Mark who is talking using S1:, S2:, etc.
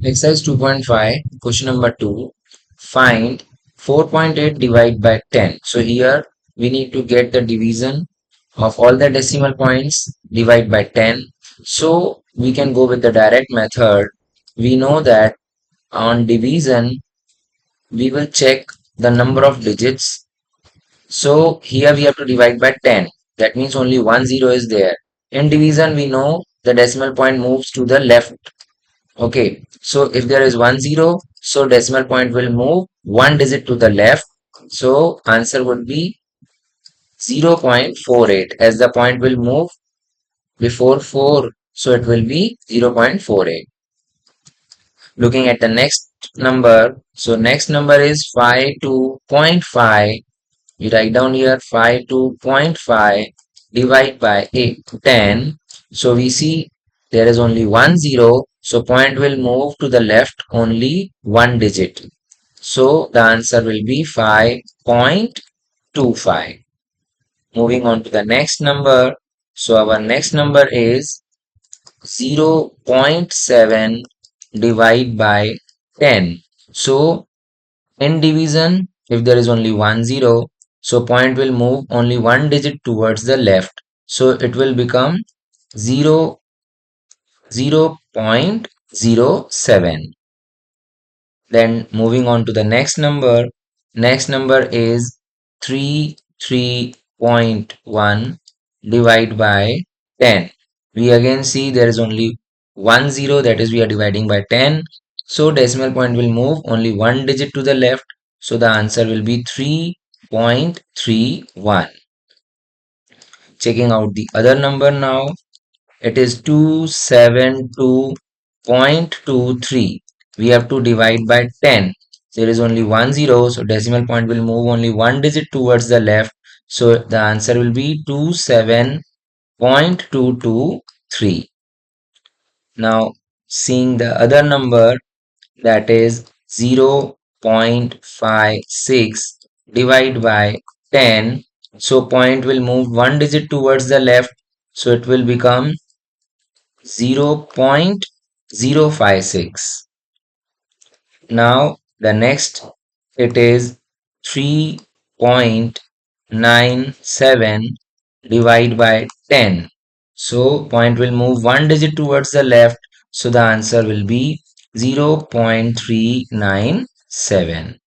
S1: Exercise 2.5, question number 2. Find 4.8 divided by 10. So here we need to get the division of all the decimal points divide by 10. So we can go with the direct method. We know that on division we will check the number of digits. So here we have to divide by 10. That means only one zero is there. In division we know the decimal point moves to the left. Okay, so if there is 10, so decimal point will move one digit to the left. So answer would be 0.48 as the point will move before 4. So it will be 0.48. Looking at the next number. So next number is 52.5. You write down here 52.5 divide by 10. So we see there is only one zero. So point will move to the left only one digit. So the answer will be 5.25. Moving on to the next number. So our next number is 0.7 divide by 10. So in division, if there is only one zero, so point will move only one digit towards the left. So it will become 0, 0.07. Then moving on to the next number. Next number is 3.1 divided by 10. We again see there is only one zero, that is we are dividing by 10. So decimal point will move only one digit to the left. So the answer will be 3.31. Checking out the other number now. It is 272.23. We have to divide by 10. There is only one zero, so decimal point will move only one digit towards the left. So the answer will be 27.223. Now seeing the other number, that is 0.56 divided by 10. So point will move one digit towards the left. So it will become 0.056. Now the next, it is 3.97 divided by 10. So point will move one digit towards the left. So the answer will be 0.397.